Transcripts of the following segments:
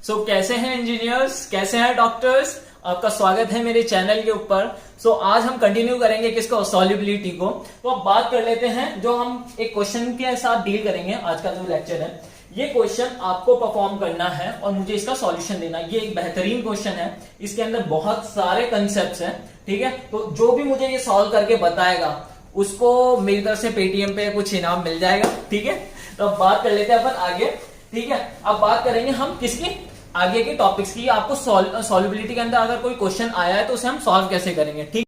कैसे हैं इंजीनियर्स, कैसे हैं डॉक्टर्स। आपका स्वागत है मेरे चैनल के ऊपर। आज हम कंटिन्यू करेंगे किसको, सॉल्युबिलिटी को। तो अब बात कर लेते हैं, जो हम एक क्वेश्चन के साथ डील करेंगे। आज का जो लेक्चर है, ये क्वेश्चन आपको परफॉर्म करना है और मुझे इसका सॉल्यूशन देना है। ये एक बेहतरीन क्वेश्चन है, इसके अंदर बहुत सारे कंसेप्ट्स हैं, ठीक है। तो जो भी मुझे ये सॉल्व करके बताएगा उसको मेरी तरफ से पेटीएम पे कुछ इनाम मिल जाएगा, ठीक है। तो अब बात कर लेते हैं अपन आगे, ठीक है। अब बात करेंगे हम किसकी, आगे के टॉपिक्स की। आपको सॉल्युबिलिटी के अंदर अगर कोई क्वेश्चन आया है तो उसे हम सॉल्व कैसे करेंगे, ठीक।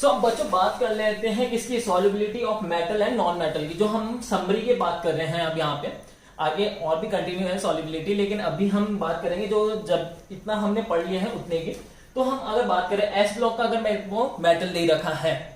अब बच्चों बात कर लेते हैं किसकी, solubility of metal and non metal की। जो हम समरी की बात कर रहे हैं अब यहाँ पे, आगे और भी कंटिन्यू है सॉल्युबिलिटी, लेकिन अभी हम बात करेंगे जो जब इतना हमने पढ़ लिया है उतने की। तो हम अगर बात करें एस ब्लॉक का, अगर वो मेटल दे रखा है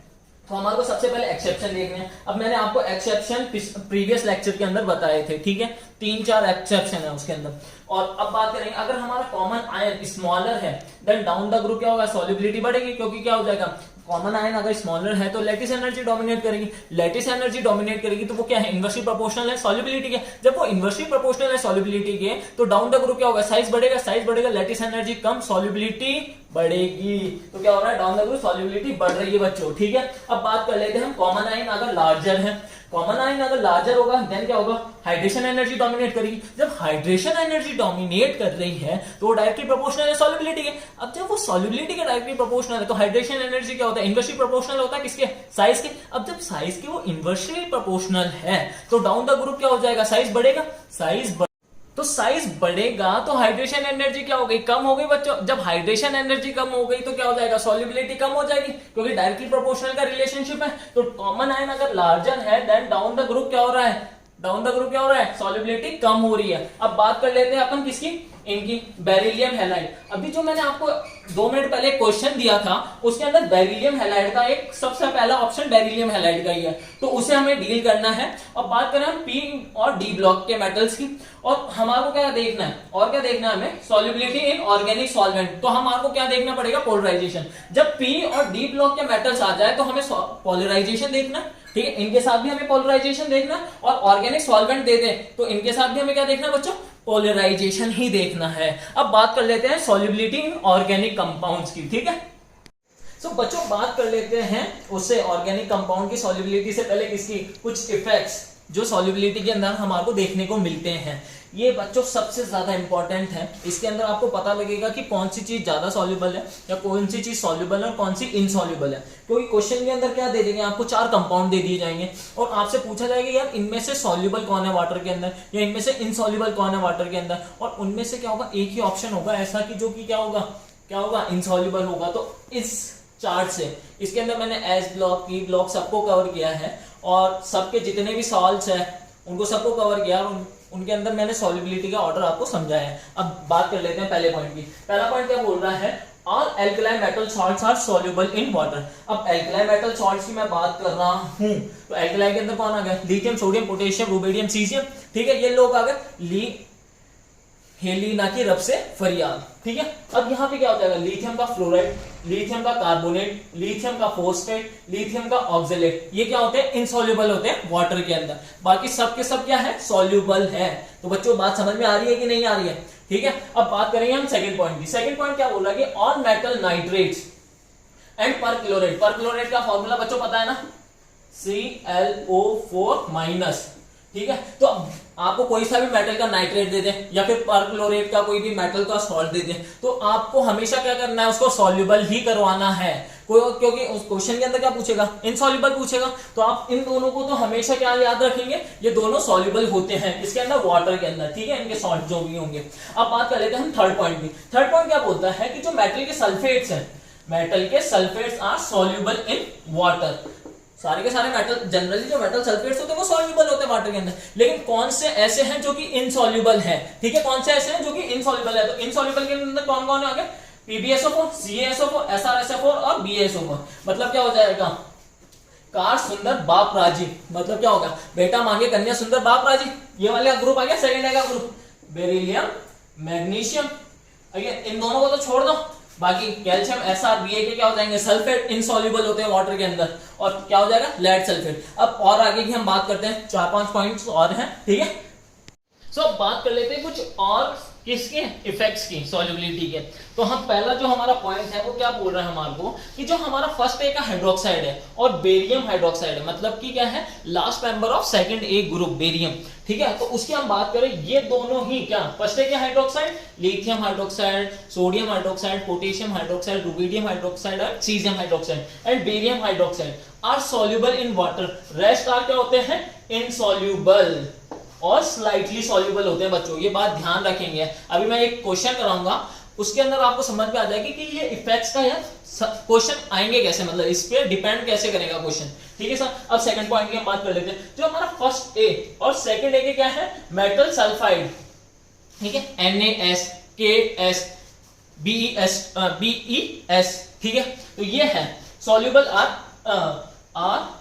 तो हमारे को सबसे पहले एक्सेप्शन देखने हैं। अब मैंने आपको एक्सेप्शन प्रीवियस लेक्चर के अंदर बताए थे, ठीक है। 3-4 एक्सेप्शन है उसके अंदर। और अब बात करेंगे, अगर हमारा कॉमन आयन स्मॉलर है देन डाउन द ग्रुप क्या होगा, सॉल्युबिलिटी बढ़ेगी। क्योंकि क्या हो जाएगा, कॉमन आयन अगर स्मॉलर है तो लैटिस एनर्जी डोमिनेट करेगी। लैटिस एनर्जी डोमिनेट करेगी तो वो क्या है, इनवर्सली प्रोपोर्शनल है सॉल्युबिलिटी के। जब वो इनवर्सली प्रोपोर्शनल है सॉल्युबिलिटी के, तो डाउन द ग्रुप क्या होगा, साइज बढ़ेगा। साइज बढ़ेगा, लैटिस एनर्जी कम, सॉल्युबिलिटी बढ़ेगी। तो क्या हो रहा है, डाउन द ग्रुप सॉल्युबिलिटी बढ़ रही है बच्चों, ठीक है। अब बात कर लेते हैं हम, कॉमन आयन अगर लार्जर है, कॉमन आयन अगर लार्जर होगा देन क्या होगा, हाइड्रेशन एनर्जी डोमिनेट करेगी। जब हाइड्रेशन एनर्जी डोमिनेट कर रही है तो वो डायरेक्टली प्रोपोर्शनल है सॉल्युबिलिटी के। अब जब वो सॉल्युबिलिटी के डायरेक्टली प्रोपोर्शनल है तो हाइड्रेशन एनर्जी क्या होता है, इनवर्सली प्रोपोर्शनल होता है किसके, साइज के। अब जब साइज के वो इनवर्सली प्रोपोर्शनल है तो डाउन द ग्रुप क्या हो जाएगा, साइज बढ़ेगा। तो साइज बढ़ेगा तो हाइड्रेशन एनर्जी क्या हो गई, कम हो गई बच्चों। जब हाइड्रेशन एनर्जी कम हो गई तो क्या हो जाएगा, सॉल्युबिलिटी कम हो जाएगी, क्योंकि डायरेक्टली प्रोपोर्शनल का रिलेशनशिप है। तो कॉमन आयन अगर लार्जर है देन डाउन द ग्रुप क्या हो रहा है, डाउन द ग्रुप क्या हो रहा है, सॉल्युबिलिटी कम हो रही है। अब बात कर लेते हैं अपन किसकी, इनकी बेरिलियम हैलाइड। अभी जो मैंने आपको 2 मिनट पहले क्वेश्चन दिया था उसके अंदर बेरिलियम हैलाइड का एक सबसे पहला ऑप्शन बेरिलियम हैलाइड का ही है, तो उसे हमें डील करना है। और बात करें हम पी और डी ब्लॉक के मेटल्स की, और हमारे क्या देखना है, और क्या देखना है हमें, सॉल्युबिलिटी इन ऑर्गेनिक सॉल्वेंट। तो हमारे को क्या देखना पड़ेगा, पोलराइजेशन। जब पी और डी ब्लॉक के मेटल्स आ जाए तो हमें पोलराइजेशन देखना, ठीक है। इनके साथ भी हमें पोलराइजेशन देखना, और ऑर्गेनिक सॉल्वेंट दे दे तो इनके साथ भी हमें क्या देखना बच्चों, पोलराइजेशन ही देखना है। अब बात कर लेते हैं सॉल्युबिलिटी इन ऑर्गेनिक कंपाउंड्स की, ठीक है। बच्चों बात कर लेते हैं उससे ऑर्गेनिक कंपाउंड की सॉल्युबिलिटी से पहले किसकी, कुछ इफेक्ट्स जो सॉल्युबिलिटी के अंदर हमारे को देखने को मिलते हैं। ये बच्चों सबसे ज्यादा इंपॉर्टेंट है। इसके अंदर आपको पता लगेगा कि कौन सी चीज ज्यादा सॉल्युबल है या कौन सी चीज सॉल्युबल है और कौन सी इनसॉल्युबल है। क्योंकि क्वेश्चन के अंदर क्या दे देंगे आपको, 4 कंपाउंड दे दिए जाएंगे और आपसे पूछा जाएगा यार इनमें से सॉल्युबल कौन है वाटर के अंदर, या इनमें से इनसॉल्युबल कौन है वाटर के अंदर। और उनमें से क्या होगा, एक ही ऑप्शन होगा ऐसा कि जो कि क्या होगा इनसॉल्युबल होगा। तो इस चार्ट से इसके अंदर मैंने एस ब्लॉक, पी ब्लॉक सबको कवर किया है, और सबके जितने भी सॉल्ट्स हैं उनको सबको कवर किया, और उनके अंदर मैंने सॉल्युबिलिटी का ऑर्डर आपको समझाया है। अब बात कर लेते हैं पहले पॉइंट की। पहला पॉइंट क्या बोल रहा है, all alkaline metal salts are soluble in water. अब एल्कलाइन मेटल सॉल्ट्स की मैं बात कर रहा हूं, तो एल्कलाइन के अंदर कौन आ गया, lithium, sodium, potassium, rubidium, caesium, ठीक है। ये लोग आ गए हेलिना की रब से फरियाद, ठीक है। अब यहाँ पे क्या हो जाएगा, लिथियम का फ्लोराइड, लिथियम का कार्बोनेट, लिथियम का फोस्फेट, लिथियम का ऑक्जेलेट, ये क्या होते हैं, इनसॉल्युबल होते हैं वाटर के अंदर। बाकी सब के सब क्या है, सॉल्युबल है। तो बच्चों बात समझ में आ रही है कि नहीं आ रही है, ठीक है। अब बात करेंगे हम सेकंड पॉइंट की। सेकंड पॉइंट क्या बोल रहा है कि on metal nitrates and perchlorate. Perchlorate का फॉर्मूला बच्चों पता है ना, ClO4-, ठीक है। तो आपको कोई सा भी मेटल का नाइट्रेट दे दे या फिर परक्लोरेट का कोई भी मेटल का सॉल्ट दे दे, तो आपको हमेशा क्या करना है, उसको सॉल्युबल ही करवाना है। क्योंकि उस क्वेश्चन के अंदर क्या पूछेगा, इनसॉल्युबल पूछेगा। तो आप इन दोनों को तो हमेशा क्या याद रखेंगे, ये दोनों सॉल्युबल होते हैं इसके अंदर, वाटर के अंदर, ठीक है, इनके सॉल्ट जो भी होंगे। अब बात कर लेते हैं हम थर्ड पॉइंट की। थर्ड पॉइंट क्या बोलता है कि जो मेटल के सल्फेट्स हैं, मेटल के sulphates are soluble in water. सारे के सारे मेटल, जनरली जो मेटल सल्फेट्स होते हैं वो सॉल्युबल होते हैं वाटर के अंदर, लेकिन कौन से ऐसे हैं जो कि इनसॉल्युबल है, ठीक है। कौन से ऐसे हैं जो कि इनसॉल्युबल है, तो इनसॉल्युबल के अंदर कौन कौन है आगे, PbSO4, CaSO4, SrSO4 और BaSO4। मतलब क्या हो जाएगा, कार सुंदर बाप राजी। मतलब क्या होगा, बेटा मांगे कन्या सुंदर बाप राजी। ये वाला ग्रुप आ गया, सेकंड का ग्रुप, बेरिलियम, मैग्नीशियम। इन दोनों को तो छोड़ दो, बाकी कैल्शियम, Sr, Ba के क्या हो जाएंगे, सल्फेट, इनसॉल्युबल होते हैं वाटर के अंदर, और क्या हो जाएगा, लेड सल्फेट। अब और आगे की हम बात करते हैं, 4-5 पॉइंट्स और हैं, ठीक है। सो अब बात कर लेते हैं कुछ और किसके, इफेक्ट्स की, सॉल्युबिलिटी के। तो हम पहला जो हमारा पॉइंट है वो क्या बोल रहे हैं हमारे को कि जो हमारा फर्स्ट ए का हाइड्रोक्साइड है और बेरियम हाइड्रोक्साइड है, मतलब कि क्या है, last member of second A group barium, ठीक है। तो उसकी हम बात करें, ये दोनों ही क्या, फर्स्ट ए के hydroxide, lithium hydroxide, sodium hydroxide, potassium hydroxide, rubidium hydroxide और caesium hydroxide and barium hydroxide are soluble in water. Rest are क्या होते हैं, इनसॉल्युबल और स्लाइटली सॉल्युबल होते हैं बच्चों, ये बात ध्यान रखेंगे। अभी मैं एक क्वेश्चन कराऊंगा, उसके अंदर आपको समझ में आ जाएगी कि ये इफेक्ट्स का यार क्वेश्चन आएंगे कैसे, मतलब इस पे डिपेंड कैसे करेगा क्वेश्चन, ठीक है सर। अब सेकंड पॉइंट की हम बात कर लेते हैं। जो हमारा फर्स्ट ए और सेकंड ए के क्या है, मेटल सल्फाइड, ठीक है, NaS, KS, BeS, ठीक है। तो ये है soluble are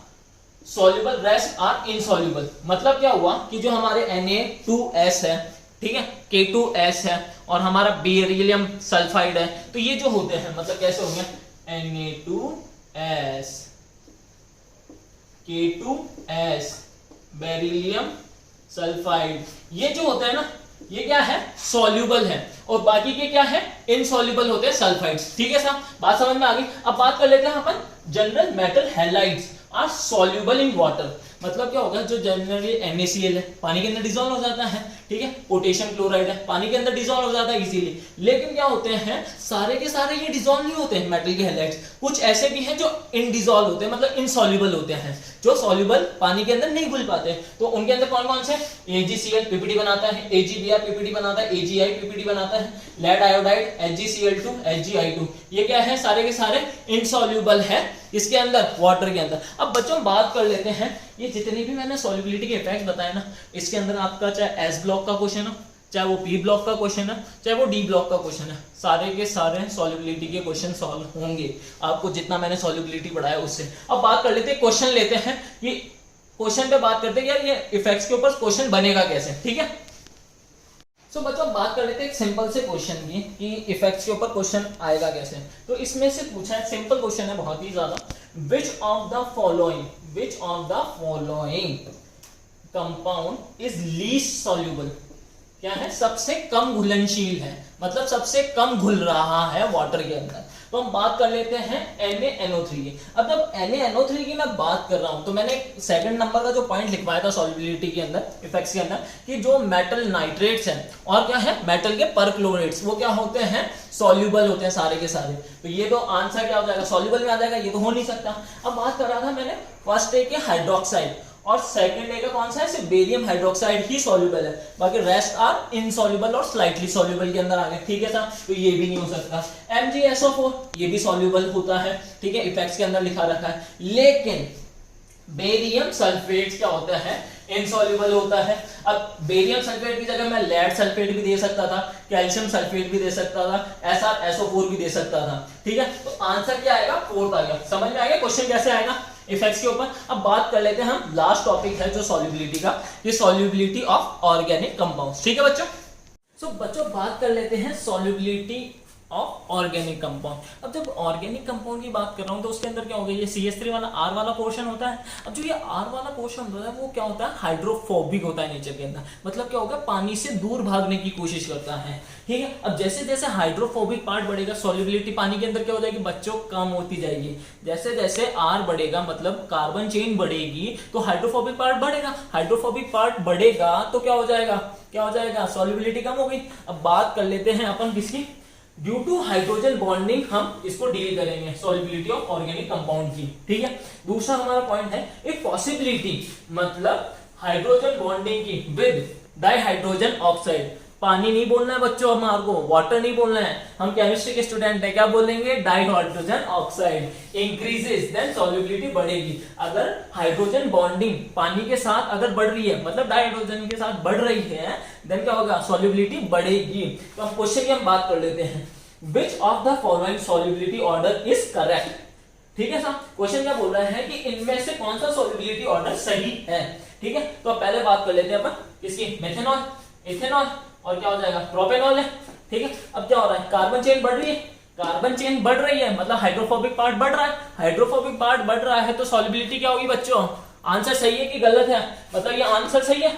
soluble, rest are insoluble. मतलब क्या हुआ कि जो हमारे Na2S है, ठीक है, K2S है और हमारा बेरिलियम सल्फाइड है, तो ये जो होते हैं मतलब कैसे होंगे, Na2S, K2S, बेरिलियम सल्फाइड, ये जो होते हैं ना, ये क्या है, सॉल्युबल है, और बाकी के क्या है, इनसॉल्युबल होते हैं, सल्फाइड्स, ठीक है साहब, बात समझ में आ गई। अब बात कर लेते हैं अपन general metal halides are soluble in water. मतलब क्या होगा, जो जनरली NaCl है पानी के अंदर डिसॉल्व हो जाता है, ठीक है, पोटेशियम क्लोराइड है पानी के अंदर डिसॉल्व हो जाता है इजीली, लेकिन क्या होते हैं, सारे के सारे ये डिसॉल्व नहीं होते हैं मेटल के हैलाइड्स, कुछ ऐसे भी हैं जो इनडिसॉल्व होते हैं, मतलब इनसॉल्युबल होते हैं, जो सॉल्युबल पानी के अंदर नहीं घुल पाते। तो उनके अंदर कौन कौन से, AgCl PPT बनाता है, AgBr PPT बनाता है, AgI PPT बनाता है, लेड आयोडाइड HgCl2, HgI2, ये क्या है, सारे के सारे इनसॉल्युबल है इसके अंदर, वाटर के अंदर। अब बच्चों बात कर लेते हैं, ये जितने भी मैंने सॉल्युबिलिटी के इफेक्ट्स बताए ना, इसके अंदर आपका चाहे S ब्लॉक का क्वेश्चन हो, चाहे वो P ब्लॉक का क्वेश्चन है, चाहे वो D ब्लॉक का क्वेश्चन है, सारे के सारे सॉल्युबिलिटी के क्वेश्चन सॉल्व होंगे आपको, जितना मैंने सॉल्युबिलिटी पढ़ाया उससे। अब बात कर लेते हैं, क्वेश्चन लेते हैं, ये क्वेश्चन पे बात करते हैं यार ये इफेक्ट्स के ऊपर क्वेश्चन बनेगा कैसे, ठीक है। तो बच्चों बात कर लेते हैं एक सिंपल से क्वेश्चन की कि इफेक्ट्स के ऊपर क्वेश्चन आएगा कैसे। तो इसमें से पूछा है, सिंपल क्वेश्चन है बहुत ही ज्यादा, which of the following compound is least soluble, क्या है, सबसे कम घुलनशील है, मतलब सबसे कम घुल रहा है वाटर के अंदर। तो हम बात कर लेते हैं NaNO3 की। अब जब NaNO3 की मैं बात कर रहा हूं तो मैंने सेकंड नंबर का जो पॉइंट लिखवाया था सॉल्युबिलिटी के अंदर, इफेक्ट्स के अंदर, कि जो मेटल नाइट्रेट्स हैं और क्या है, मेटल के परक्लोरेट्स, वो क्या होते हैं, सॉल्युबल होते हैं सारे के सारे। तो ये तो आंसर क्या हो जाएगा, सॉल्युबल में आ जाएगा, ये तो हो नहीं सकता। अब बात कर रहा था मैंने फर्स्ट ए के हाइड्रोक्साइड और सेकंड ए का कौन सा है, सिर्फ बेरियम हाइड्रोक्साइड ही सॉल्युबल है, बाकी रेस्ट आर इनसॉल्युबल और स्लाइटली सॉल्युबल के अंदर आ गए, ठीक है सर। तो ये भी नहीं हो सकता। MgSO4 ये भी सॉल्युबल होता है, ठीक है, इफेक्ट्स के अंदर लिखा रखा है, लेकिन बेरियम सल्फेट क्या होता है, इनसॉल्युबल होता है। अब बेरियम सल्फेट की जगह मैं लेड सल्फेट भी दे सकता था, कैल्शियम सल्फेट भी दे सकता था, SrSO4 भी दे सकता था, ठीक है। तो आंसर क्या आएगा, फोर्थ आ गया। समझ में आएगा क्वेश्चन कैसे आएगा इफेक्ट्स के ऊपर। अब बात कर लेते हैं हम, लास्ट टॉपिक है जो सॉल्युबिलिटी का, ये सॉल्युबिलिटी ऑफ ऑर्गेनिक कंपाउंड्स, ठीक है बच्चों। सो बच्चों बात कर लेते हैं सॉल्युबिलिटी ऑफ ऑर्गेनिक कंपाउंड। अब जब ऑर्गेनिक कंपाउंड की बात कर रहा हूं तो उसके अंदर क्या होगा, ये CH3 वाला R वाला पोर्शन होता है। अब जो ये R वाला पोर्शन होता है वो क्या होता है, हाइड्रोफोबिक होता है नेचर के अंदर, मतलब क्या होगा, पानी से दूर भागने की कोशिश करता है, ठीक है। अब जैसे जैसे हाइड्रोफोबिक पार्ट बढ़ेगा, सॉल्युबिलिटी पानी के अंदर क्या हो जाएगी बच्चों, कम होती जाएगी। जैसे जैसे R बढ़ेगा, मतलब कार्बन चेन बढ़ेगी, तो हाइड्रोफोबिक पार्ट बढ़ेगा, हाइड्रोफोबिक पार्ट बढ़ेगा तो क्या हो जाएगा, सॉल्युबिलिटी कम होगी। अब बात कर लेते हैं अपन किसकी, ड्यू टू हाइड्रोजन बॉन्डिंग हम इसको डील करेंगे, सॉल्युबिलिटी ऑफ ऑर्गेनिक कंपाउंड की, ठीक है। दूसरा हमारा पॉइंट है एक पॉसिबिलिटी, मतलब हाइड्रोजन बॉन्डिंग की विद डाइहाइड्रोजन ऑक्साइड। पानी नहीं बोलना है बच्चों हमारे को, वाटर नहीं बोलना है, हम केमिस्ट्री के स्टूडेंट है, क्या बोलेंगे, dihydrogen oxide increases, then solubility बढ़ेगी। अगर हाइड्रोजन बॉन्डिंग पानी के साथ अगर बढ़ रही है, मतलब डाइहाइड्रोजन के साथ बढ़ रही है, देन क्या होगा, सॉल्युबिलिटी बढ़ेगी। तो हम क्वेश्चन की हम बात कर लेते हैं, which of the following solubility order is correct, ठीक है साहब। क्वेश्चन क्या बोल रहा है कि इनमें से कौन सा सॉल्युबिलिटी ऑर्डर सही है, ठीक है। तो पहले बात कर लेते हैं अपन किसकी, मेथेनॉल, इथेनॉल और क्या हो जाएगा, प्रोपेनॉल है, ठीक है। अब क्या हो रहा है, कार्बन चेन बढ़ रही है, कार्बन चेन बढ़ रही है, मतलब हाइड्रोफोबिक पार्ट बढ़ रहा है, हाइड्रोफोबिक पार्ट बढ़ रहा है, तो सॉल्युबिलिटी क्या होगी बच्चों, आंसर सही है कि गलत है, मतलब ये आंसर सही है।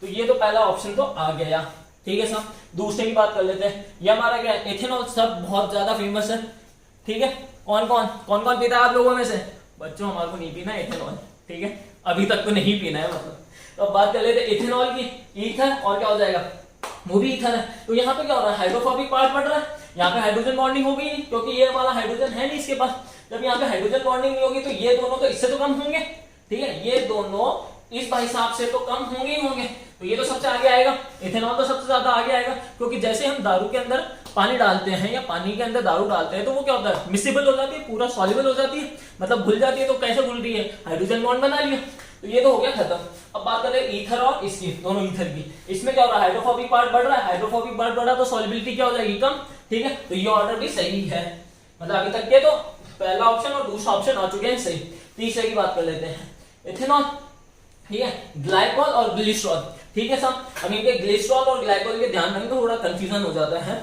तो ये तो पहला ऑप्शन तो आ गया, ठीक है साहब। दूसरे की बात कर लेते हैं, ये हमारा क्या है, एथेनॉल, सब बहुत ज्यादा फेमस है। ठीक है, कौन कौन पीता है आप लोगों में से? बच्चों हमारे को नहीं पीना है एथेनॉल, ठीक है, अभी तक तो नहीं पीना है मतलब। तो अब बात कर लेते हैं इथेनॉल की। ईथर और क्या हो जाएगा, वो भी ईथर है। तो यहाँ पे क्या हो रहा है, हाइड्रोफोबिक पार्ट बढ़ रहा है, यहाँ पे हाइड्रोजन बॉन्डिंग होगी नहीं, क्योंकि ये वाला हाइड्रोजन है नहीं इसके पास। जब यहाँ पे हाइड्रोजन बॉन्डिंग नहीं होगी तो ये दोनों तो इससे तो कम होंगे, ठीक है, ये दोनों इस भाई साहब से तो कम होंगे ही होंगे। तो ये तो सबसे आगे आएगा, इथेनॉल तो सबसे ज्यादा आगे आएगा, क्योंकि जैसे हम दारू के अंदर पानी डालते हैं या पानी के अंदर दारू डालते हैं तो वो क्या होता है, मिसिबल हो जाती है, पूरा सॉल्युबल हो जाती है, मतलब घुल जाती है। तो कैसे घुल रही है, हाइड्रोजन बॉन्ड बना लिया, तो ये तो हो गया खत्म। अब बात करें ईथर और इसकी, दोनों ईथर की, इसमें क्या हो रहा है, हाइड्रोफोबिक पार्ट बढ़ रहा है, हाइड्रोफोबिक पार्ट बढ़ा तो सॉल्युबिलिटी क्या हो जाएगी, कम, ठीक है। तो ये ऑर्डर भी सही है, मतलब अभी तक के तो पहला ऑप्शन और दूसरा ऑप्शन आ चुके हैं सही। तीसरे की बात कर लेते हैं, इथेनॉल, ठीक है, ग्लाइकॉल और ग्लिसरॉल, ठीक है साहब। अब इनके ग्लिसरॉल और ग्लाइकॉल के ध्यान रखें तो थोड़ा कंफ्यूजन हो जाता है।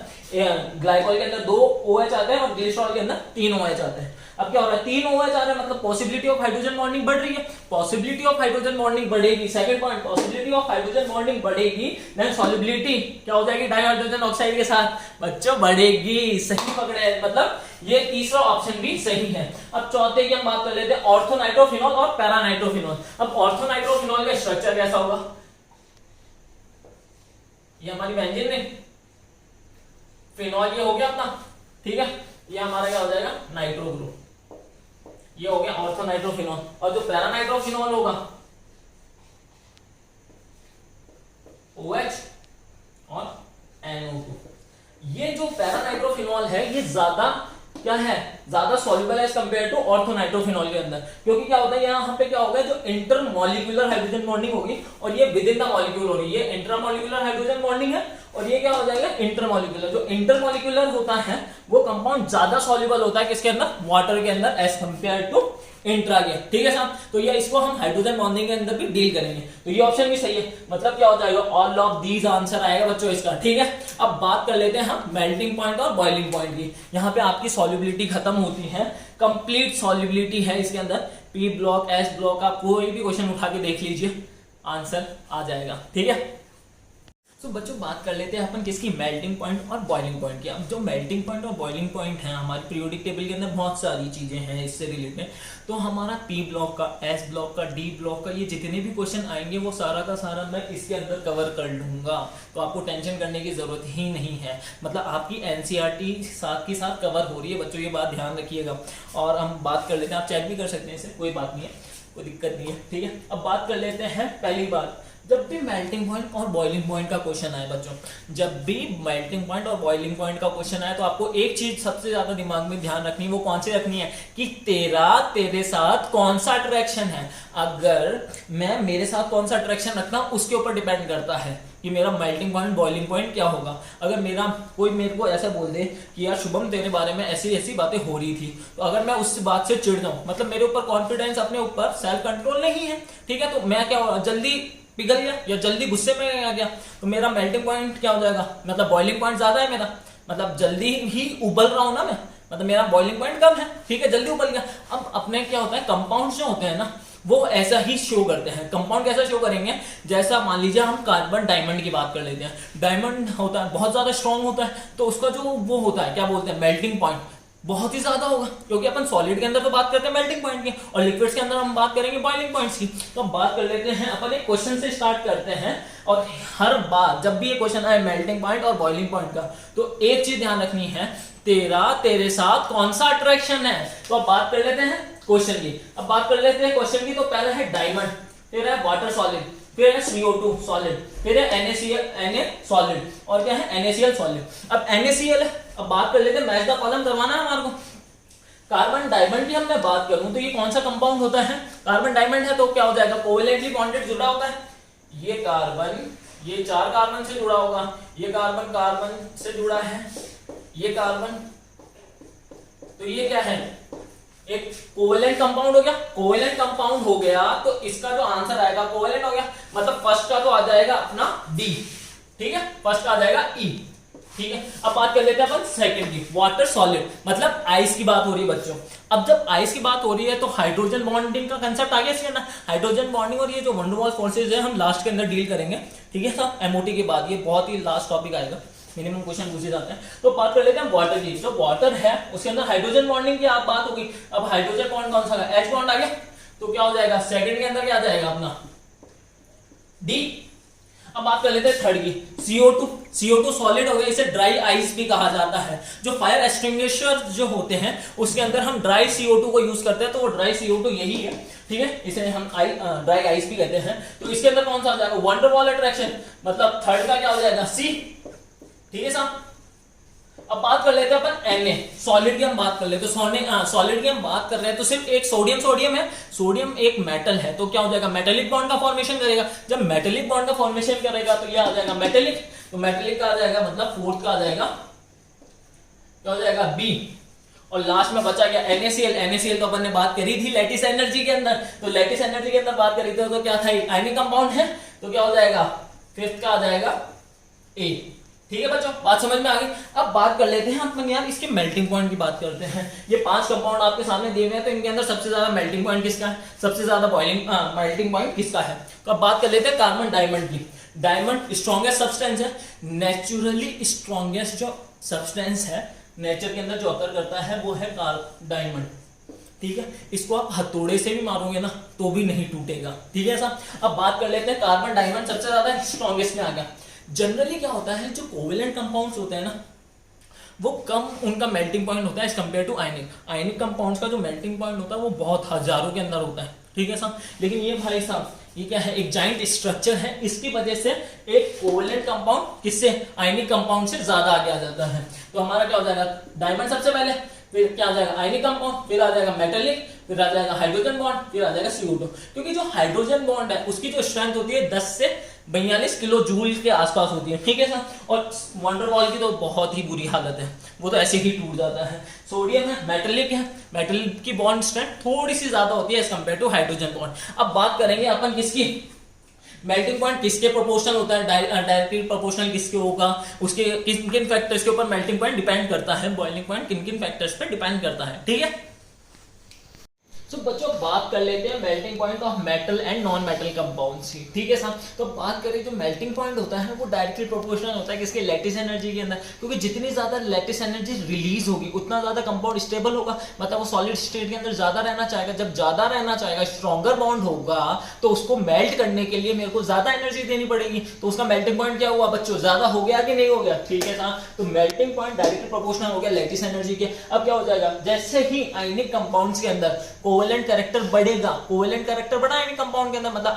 ग्लाइकॉल के अंदर 2 OH आते हैं और ग्लिसरॉल के अंदर 3 OH आते हैं। अब क्या हो रहा है, 3 OH आ रहे हैं, मतलब पॉसिबिलिटी ऑफ हाइड्रोजन बॉन्डिंग बढ़ रही है, पॉसिबिलिटी ऑफ हाइड्रोजन बॉन्डिंग बढ़ेगी, second point, possibility of hydrogen bonding बढ़ेगी, देन सॉल्युबिलिटी क्या हो जाएगी डाइहाइड्रोजन ऑक्साइड के साथ, बच्चों बढ़ेगी, सही पकड़े हैं, मतलब ये तीसरा ऑप्शन भी सही है। अब चौथे की हम बात कर लेते हैं, ऑर्थोनाइट्रोफिनॉल और पैरानाइट्रोफिनॉल। अब ऑर्थोनाइट्रोफिनॉल का स्ट्रक्चर कैसा होगा, ये हमारी बेंजीन में, फिनॉल ये हो गया अपना, ठीक है, ये हमारा क्या हो जाएगा, नाइट्रो ग्रुप, ये हो गया ऑर्थोनाइट्रोफिनॉल। और जो पैरानाइट्रोफिनॉल होगा, OH और NO2। ये जो पैरानाइट्रोफिनॉल है ये ज्यादा क्या है, ज्यादा सॉल्युबल है एज कंपेयर टू ऑर्थोनाइट्रोफिनॉल के अंदर, क्योंकि क्या होता है यहाँ पे क्या होगा, जो इंटरमॉलिक्यूलर हाइड्रोजन बॉन्डिंग होगी और ये विद इन द मॉलिक्यूल हो रही है, ये इंटरमॉलिक्यूलर हाइड्रोजन बॉन्डिंग है और ये क्या हो जाएगा, इंटरमॉलिक्यूलर। जो इंटरमॉलिक्यूलर होता है वो कंपाउंड ज्यादा सॉल्युबल होता है किसके अंदर, वाटर के अंदर एज कंपेयर टू इंट्रा के, ठीक है साहब। तो ये इसको हम हाइड्रोजन बॉन्डिंग के अंदर भी डील करेंगे, तो ये ऑप्शन भी सही है, मतलब क्या हो जाएगा, ऑल ऑफ दीज आंसर आएगा बच्चों इसका, ठीक है। अब बात कर लेते हैं हम मेल्टिंग पॉइंट और बॉइलिंग पॉइंट की। यहाँ पे आपकी सॉल्युबिलिटी खत्म होती है, कंप्लीट सॉल्युबिलिटी है इसके अंदर, P ब्लॉक, S ब्लॉक, आप कोई भी क्वेश्चन उठा के देख लीजिए, आंसर आ जाएगा, ठीक है। तो बच्चों बात कर लेते हैं अपन किसकी, मेल्टिंग पॉइंट और बॉइलिंग पॉइंट की। अब जो मेल्टिंग पॉइंट और बॉइलिंग पॉइंट है, हमारी पीरियोडिक टेबल के अंदर बहुत सारी चीजें हैं इससे रिलेटेड। तो हमारा P ब्लॉक का, S ब्लॉक का, D ब्लॉक का, ये जितने भी क्वेश्चन आएंगे वो सारा का सारा मैं इसके अंदर कवर कर लूंगा, तो आपको टेंशन करने की जरूरत ही नहीं है, मतलब आपकी NCERT साथ के साथ कवर हो रही है बच्चों, ये बात ध्यान रखिएगा। और हम बात कर लेते हैं, आप चेक भी कर सकते हैं इसे, कोई बात नहीं है, कोई दिक्कत नहीं है, ठीक है। अब बात कर लेते हैं पहली बात, जब भी मेल्टिंग पॉइंट और बॉइलिंग पॉइंट का क्वेश्चन आए बच्चों, जब भी मेल्टिंग पॉइंट और बॉइलिंग पॉइंट का क्वेश्चन आए तो आपको एक चीज सबसे ज्यादा दिमाग में ध्यान रखनी है, वो कौन सी रखनी है, कि तेरे साथ कौन सा अट्रैक्शन है। अगर मैं मेरे साथ कौन सा अट्रैक्शन रखना उसके ऊपर डिपेंड करता है कि मेरा मेल्टिंग पॉइंट बॉइलिंग पॉइंट क्या होगा। अगर मेरा कोई मेरे को ऐसा बोल दे कि यार शुभम तेरे बारे में ऐसी ऐसी बातें हो रही थी, तो अगर मैं उस बात से चिढ़ जाऊं, मतलब मेरे ऊपर कॉन्फिडेंस, अपने ऊपर सेल्फ कंट्रोल नहीं है, ठीक है, तो मैं क्या जल्दी पिघल गया या जल्दी गुस्से में आ गया, तो मेरा मेल्टिंग पॉइंट क्या हो जाएगा, मतलब बॉइलिंग पॉइंट ज्यादा है मेरा, मतलब जल्दी ही उबल रहा हूं ना मैं, मतलब मेरा बॉइलिंग पॉइंट कम है, ठीक है, जल्दी उबल गया। अब अपने क्या होता है, कंपाउंड्स जो होते हैं ना वो ऐसा ही शो करते हैं। कंपाउंड कैसा शो करेंगे, जैसा मान लीजिए हम कार्बन डायमंड की बात कर लेते हैं, डायमंड होता है बहुत ज्यादा स्ट्रॉन्ग होता है, तो उसका जो वो होता है क्या बोलते हैं, मेल्टिंग पॉइंट बहुत ही ज्यादा होगा, क्योंकि अपन सॉलिड के अंदर तो बात करते हैं मेल्टिंग पॉइंट की और लिक्विड्स के अंदर हम बात करेंगे बॉइलिंग पॉइंट्स की। तो अब बात कर लेते हैं, अपन एक क्वेश्चन से स्टार्ट करते हैं, और हर बार जब भी ये क्वेश्चन आए मेल्टिंग पॉइंट और बॉइलिंग पॉइंट का, तो एक चीज ध्यान रखनी है, तेरे साथ कौन सा अट्रैक्शन है। तो अब बात कर लेते हैं क्वेश्चन की, अब बात कर लेते हैं क्वेश्चन की। तो पहला है डायमंड, फिर है वाटर सॉलिड, फिर है CO2 सॉलिड, फिर है Na सॉलिड, और क्या है NaCl सॉलिड। अब NaCl है, अब बात कर लेते हैं, मैच द कॉलम करवाना है हमारे को। कार्बन डायमंड की हम मैं बात करूं तो ये कौन सा कंपाउंड होता है, कार्बन डायमंड है तो क्या हो जाएगा, कोवेलेंटली बॉन्डेड जुड़ा होता है, ये कार्बन, ये 4 कार्बन से जुड़ा होगा, ये कार्बन कार्बन से जुड़ा है, ये कार्बन, तो ये क्या है, एक कोवेलेंट कंपाउंड हो गया। कोवेलेंट कंपाउंड हो गया तो इसका जो आंसर आएगा कोवेलेंट हो गया, मतलब फर्स्ट का तो आ जाएगा अपना D, ठीक है, फर्स्ट का आ जाएगा E, ठीक है। अब बात कर लेते हैं अपन सेकंड की, वाटर सॉलिड, मतलब आइस की बात हो रही है बच्चों। अब जब आइस की बात हो रही है तो हाइड्रोजन बॉन्डिंग का कंसेप्ट आ गया इसके अंदर। हाइड्रोजन बॉन्डिंग और ये जो वंडर वॉल फोर्सेज है हम लास्ट के अंदर डील करेंगे, ठीक है सर, एमओटी के बाद। ये बहुत ही लास्ट टॉपिक आएगा, मिनिमम क्वेश्चन पूछे जाते हैं। तो बात कर लेते हैं वाटर की। जो वाटर है उसके अंदर हाइड्रोजन बॉन्डिंग की आप बात होगी। अब हाइड्रोजन बॉन्ड कौन सा है, H बॉन्ड आ गया, तो क्या हो जाएगा सेकंड के अंदर क्या आ जाएगा अपना D। अब बात कर लेते हैं थर्ड की, CO2। CO2 सॉलिड हो गया, इसे ड्राई आइस भी कहा जाता है। जो फायर एक्सटिंग्विशर जो होते हैं उसके अंदर हम ड्राई CO2 को यूज करते हैं, तो वो ड्राई CO2 यही है, ठीक है, इसे हम ड्राई आइस भी कहते हैं। तो इसके अंदर कौन सा आ जाएगा, वंडर वॉल अट्रैक्शन, मतलब थर्ड का क्या हो जाएगा C, ठीक है साहब। अब बात कर लेते हैं अपन Na, सॉलिड की हम बात कर लेते हैं। सॉलिड की हम बात कर रहे हैं तो सिर्फ एक सोडियम है, सोडियम एक मेटल है, तो क्या हो जाएगा मेटेलिक बॉन्ड का फॉर्मेशन करेगा। जब मेटेलिक बॉन्ड का फॉर्मेशन करेगा तो ये आ जाएगा मेटेलिक, तो मेटेलिक का आ जाएगा मतलब फोर्थ का आ जाएगा क्या हो जाएगा B। और लास्ट में बचा गया NaCl तो अपन ने बात करी थी लैटिस एनर्जी के अंदर, तो लैटिस एनर्जी के अंदर बात करी थी तो क्या था, आयनिक कंपाउंड है, तो क्या हो जाएगा फिफ्थ का आ जाएगा A। ठीक है बच्चों, बात समझ में आ गई। अब बात कर लेते हैं अपन यार इसके मेल्टिंग पॉइंट की बात करते हैं। ये 5 कंपाउंड आपके सामने दिए हुए हैं, तो इनके अंदर सबसे ज्यादा मेल्टिंग पॉइंट किसका है, सबसे ज्यादा मेल्टिंग पॉइंट किसका है। तो अब बात कर लेते हैं कार्बन डायमंड की। डायमंड स्ट्रॉन्गेस्ट सब्सटेंस है, नेचुरली स्ट्रॉन्गेस्ट जो सब्सटेंस है नेचर के अंदर जो अकर करता है वो है डायमंड, ठीक है। इसको आप हथौड़े से भी मारोगे ना तो भी नहीं टूटेगा, ठीक है साहब। अब बात कर लेते हैं कार्बन डायमंड सबसे ज्यादा स्ट्रॉन्गेस्ट में आ गया। जनरली क्या होता है जो कोवेलेंट कंपाउंड्स होते हैं ना वो कम उनका मेल्टिंग पॉइंट होता है as compare to ionic compounds का जो मेल्टिंग पॉइंट होता है वो बहुत हजारों के अंदर होता है, ठीक है साहब। लेकिन ये भाई साहब ये क्या है, एक जाइंट स्ट्रक्चर है, इसकी वजह से एक कोवेलेंट कंपाउंड किससे, आयनिक कंपाउंड से ज्यादा आगे आ जाता है। तो हमारा क्या हो जाएगा, डायमंड सबसे पहले, फिर क्या आ जाएगा आयनिक कंपाउंड, फिर आ जाएगा मेटेलिक, फिर आ जाएगा हाइड्रोजन बॉन्ड, फिर आ जाएगा CO2। क्योंकि जो हाइड्रोजन बॉन्ड है उसकी जो स्ट्रेंथ होती है 10 से 42 किलो जूल के आसपास होती है, ठीक है सर। और वंडर वॉल की तो बहुत ही बुरी हालत है, वो तो ऐसे ही टूट जाता है। सोडियम है, मेटेलिक की बॉन्ड स्ट्रेंथ थोड़ी सी ज्यादा होती है as compare to hydrogen bond. अब बात करेंगे अपन किसकी, मेल्टिंग पॉइंट किसके प्रोपोर्शनल होता है, डायरेक्टली प्रोपोर्शनल किसके होगा, उसके किन किन फैक्टर्स के ऊपर मेल्टिंग पॉइंट डिपेंड करता है, बॉइलिंग पॉइंट किन किन फैक्टर्स पे डिपेंड करता है, ठीक है। तो बच्चों बात कर लेते हैं melting point of metal and non metal compounds की, ठीक है साहब। तो बात करें जो मेल्टिंग पॉइंट होता है वो डायरेक्टली प्रोपोर्शनल होता है किसके, लैटिस एनर्जी के अंदर। क्योंकि जितनी ज्यादा लैटिस एनर्जी रिलीज होगी उतना ज्यादा कंपाउंड स्टेबल होगा, मतलब वो सॉलिड स्टेट के अंदर ज्यादा रहना चाहेगा। जब ज्यादा रहना चाहेगा, स्ट्रॉन्गर बॉन्ड होगा, तो उसको मेल्ट करने के लिए मेरे को ज्यादा एनर्जी देनी पड़ेगी। तो उसका मेल्टिंग पॉइंट क्या हुआ बच्चों, ज्यादा हो गया कि नहीं हो गया, ठीक है साहब। तो मेल्टिंग पॉइंट डायरेक्टली प्रोपोर्शनल हो गया लैटिस एनर्जी के। अब क्या हो जाएगा, जैसे ही आयनिक कंपाउंड्स के अंदर कोवेलेंट कैरेक्टर बढ़ेगा, कोवेलेंट कैरेक्टर बढ़ा आयनिक कंपाउंड के अंदर, मतलब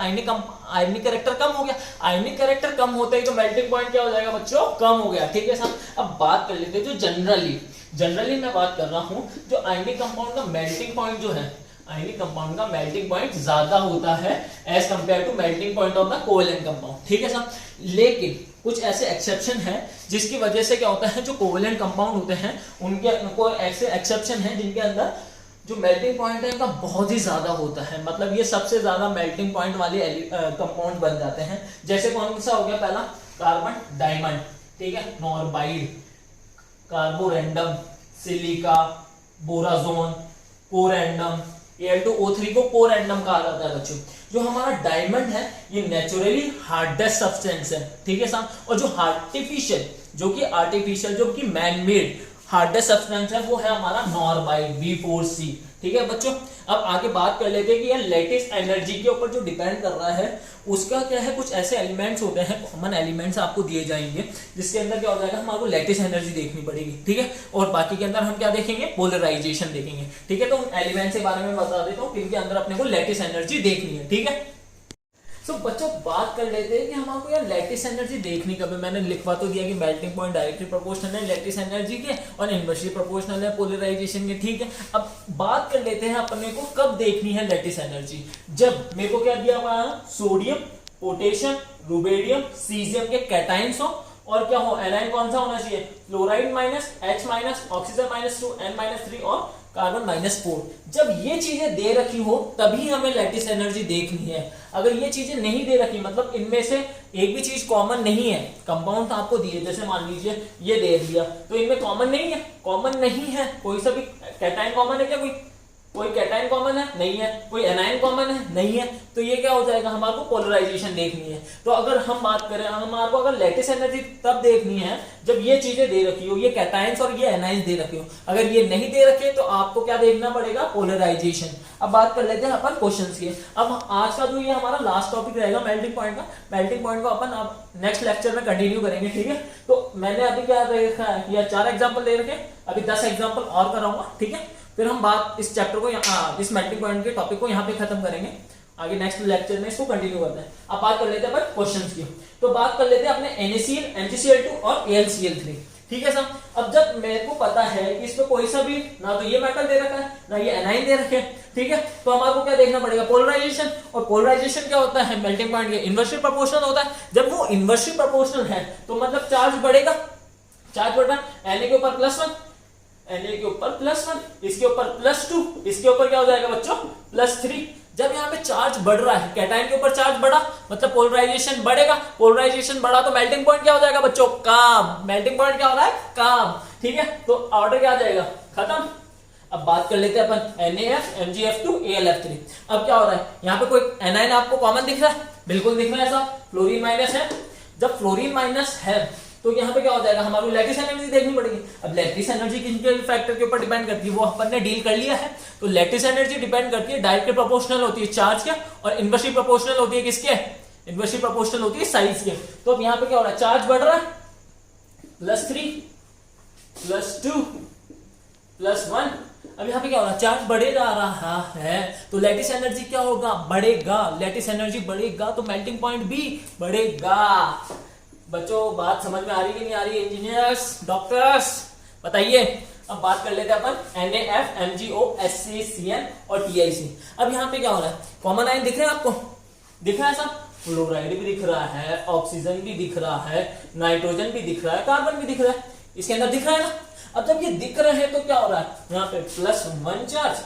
आयनिक कैरेक्टर कम हो गया। आयनिक कैरेक्टर कम होते ही तो मेल्टिंग पॉइंट क्या हो जाएगा बच्चों, कम हो गया, ठीक है साहब। अब बात कर लेते हैं जो जनरली मैं बात कर रहा हूं, जो आयनिक कंपाउंड का मेल्टिंग पॉइंट जो है, आयनिक कंपाउंड का मेल्टिंग पॉइंट ज्यादा होता है as compare to melting point of the covalent compound, ठीक है साहब। लेकिन कुछ ऐसे एक्सेप्शन है जिसकी वजह से क्या होता है, जो कोवेलेंट कंपाउंड होते हैं उनको ऐसे एक्सेप्शन है जिनके अंदर जो मेल्टिंग पॉइंट है इनका बहुत ही ज्यादा होता है, मतलब ये सबसे ज्यादा मेल्टिंग पॉइंट वाले कंपाउंड बन जाते हैं। जैसे कौन सा हो गया, पहला कार्बन डायमंड, ठीक है, नॉर्बाइड, कार्बोरेंडम, सिलिका, बोराजोन, कोरेंडम, Al2O3 को कोरेंडम कहा जाता है बच्चों। जो हमारा डायमंड है ये नेचुरली हार्डेस्ट सब्सटेंस है, ठीक है साहब। और जो आर्टिफिशियल जो कि मैन मेड हार्डेस्ट सब्सटेंस है वो है हमारा नॉर्बाइड B4C, ठीक है बच्चों। अब आगे बात कर लेते हैं कि ये लैटिस एनर्जी के ऊपर जो डिपेंड कर रहा है उसका क्या है, कुछ ऐसे एलिमेंट्स होते हैं, कॉमन एलिमेंट्स आपको दिए जाएंगे जिसके अंदर क्या हो जाएगा, हमारे लैटिस एनर्जी देखनी पड़ेगी, ठीक है। और बाकी के अंदर हम क्या देखेंगे, पोलराइजेशन देखेंगे, ठीक है। तो उन एलिमेंट्स के बारे में बता देता हूँ जिनके अंदर अपने को लैटिस एनर्जी देखनी है, ठीक है। तो बच्चों बात कर लेते हैं कि हमको यार लैटिस एनर्जी देखनी कब है। मैंने लिखवा तो दिया कि मेल्टिंग पॉइंट डायरेक्टली प्रोपोर्शनल है लैटिस एनर्जी के और इनवर्सली प्रोपोर्शनल है पोलराइजेशन के, ठीक है। अब बात कर लेते हैं अपने को कब देखनी है लैटिस एनर्जी, जब मेरे को क्या दिया हुआ है, सोडियम, पोटेशियम, रुबेडियम, सीजियम के कैटाइंस हो और क्या हो, एनाइन कौन सा होना चाहिए, फ्लोराइड -H-, ऑक्सीजन -2, N-3 और कार्बन -4। जब ये चीजें दे रखी हो तभी हमें लैटिस एनर्जी देखनी है। अगर ये चीजें नहीं दे रखी, मतलब इनमें से एक भी चीज कॉमन नहीं है, कंपाउंड आपको दिए, जैसे मान लीजिए ये दे दिया, तो इनमें कॉमन नहीं है, कॉमन नहीं है, कोई सा भी कैटायन कॉमन है क्या? कोई कैटायन कॉमन है? नहीं है। कोई एनायन कॉमन है? नहीं है। तो ये क्या हो जाएगा, हमारे को पोलराइजेशन देखनी है। तो अगर हम बात करें, हमारे को अगर लैटिस एनर्जी तब देखनी है जब ये चीजें दे रखी हो, ये कैटायंस और ये एनायंस दे रखे हो। अगर ये नहीं दे रखे तो आपको क्या देखना पड़ेगा, पोलराइजेशन। अब बात कर लेते हैं अपन क्वेश्चंस की। अब आज का जो ये हमारा लास्ट टॉपिक रहेगा मेल्टिंग पॉइंट का, मेल्टिंग पॉइंट को अपन अब नेक्स्ट लेक्चर में कंटिन्यू करेंगे, ठीक है। तो मैंने अभी क्या देखा है, या 4 एग्जाम्पल दे रखे, अभी 10 एग्जाम्पल और कराऊंगा, ठीक है। फिर हम बात इस चैप्टर को इस मेल्टिंग पॉइंट के टॉपिक को यहाँ पे खत्म करेंगे। आगे नेक्स्ट लेक्चर में इसको कंटिन्यू करते हैं। अब बात कर लेते हैं अपन क्वेश्चंस की। तो बात कर लेते हैं अपने NaCl, MgCl2 और AlCl3, ठीक है साहब। अब जब मेरे को पता है कि इसमें कोई सा भी ना तो ये मेटल दे रखा है ना ये एनाइन दे रखे हैं, ठीक है, तो हमारे को क्या देखना पड़ेगा, पोलराइजेशन। और पोलराइजेशन क्या होता है, मेल्टिंग पॉइंट के इन्वर्सली प्रोपोर्शनल होता है। जब वो इन्वर्सली प्रोपोर्शनल है तो मतलब चार्ज बढ़ेगा, चार्ज बढ़ रहा है, Na के ऊपर +1, Na के ऊपर +1, इसके ऊपर +2, इसके ऊपर क्या हो जाएगा बच्चों, +3। जब यहाँ पे चार्ज बढ़ रहा है, कैटायन के ऊपर चार्ज बढ़ा मतलब पोलराइजेशन बढ़ेगा, पोलराइजेशन बढ़ा तो मेल्टिंग पॉइंट क्या हो जाएगा बच्चों, काम। मेल्टिंग पॉइंट क्या हो रहा है, काम, ठीक है। तो ऑर्डर क्या आ जाएगा, खत्म। अब बात कर लेते हैं अपन NaF, MgF2, AlF3। अब क्या हो रहा है, यहाँ पे कोई एनाइन आपको कॉमन दिख रहा है, बिल्कुल दिख रहा है साहब, फ्लोरीन माइनस है। जब फ्लोरीन माइनस है तो यहाँ पे क्या हो जाएगा, हमारे लैटिस एनर्जी देखनी पड़ेगी। अब लैटिस एनर्जी किन फैक्टर के ऊपर डिपेंड करती है, वो अपन ने डील कर लिया है। तो लैटिस एनर्जी डिपेंड करती है, डायरेक्टली प्रोपोर्शनल होती है चार्ज के, और इनवर्सली प्रोपोर्शनल होती है किसके, इनवर्सली प्रोपोर्शनल होती है साइज के। तो अब यहाँ पे क्या हो रहा है, चार्ज बढ़ रहा है, +3, +2, +1। अब यहाँ पे क्या हो रहा है, चार्ज बढ़े जा रहा है, तो लैटिस एनर्जी क्या होगा, बढ़ेगा। लैटिस एनर्जी बढ़ेगा तो मेल्टिंग पॉइंट भी बढ़ेगा। बच्चों बात समझ में आ रही कि नहीं आ रही, इंजीनियर्स, डॉक्टर्स, बताइए। अब बात कर लेते हैं अपन NaF, MgO, HCCN और TiC। अब यहाँ पे क्या हो रहा है, कॉमन आयन दिख रहे हैं आपको, दिख रहा है सब, फ्लोराइड भी दिख रहा है, ऑक्सीजन भी दिख रहा है, नाइट्रोजन भी दिख रहा है, कार्बन भी दिख रहा है, इसके अंदर दिख रहा है ना। अब जब ये दिख रहे हैं तो क्या हो रहा है, यहाँ पे +1 चार्ज,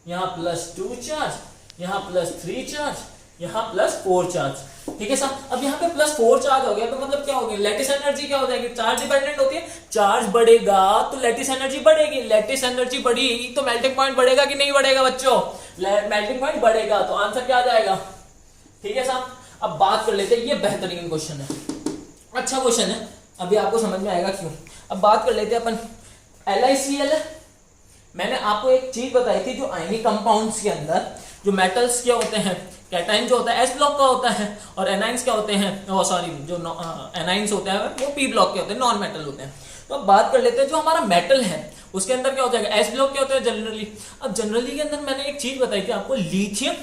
यहाँ +2 चार्ज, यहाँ +3 चार्ज, यहाँ +4 चार्ज, ठीक है साहब। अब यहाँ पे +4 चार्ज हो गया तो मतलब क्या हो गया, लैटिस एनर्जी क्या हो जाएगी, चार्ज डिपेंडेंट होती है। चार्ज बढ़ेगा तो लैटिस एनर्जी बढ़ेगी, लैटिस एनर्जी बढ़ी तो मेल्टिंग पॉइंट बढ़ेगा कि नहीं बढ़ेगा बच्चों, मेल्टिंग पॉइंट बढ़ेगा। तो आंसर क्या आ जाएगा, ठीक है साहब। अब बात कर लेते हैं, ये बेहतरीन क्वेश्चन है, अच्छा क्वेश्चन है, अभी आपको समझ में आएगा क्यों। अब बात कर लेते हैं अपन LiCl। मैंने आपको एक चीज बताई थी, जो आयनिक कंपाउंड्स के अंदर जो मेटल्स क्या होते हैं, कैटाइन जो होता है S ब्लॉक का होता है, और एनाइंस क्या होते हैं, सॉरी जो एनाइंस होते हैं वो P ब्लॉक के होते हैं, नॉन मेटल होते हैं। तो अब बात कर लेते हैं जो हमारा मेटल है उसके अंदर क्या हो जाएगा, S ब्लॉक क्या होता है जनरली। अब जनरली के अंदर मैंने एक चीज बताई थी आपको, लिथियम।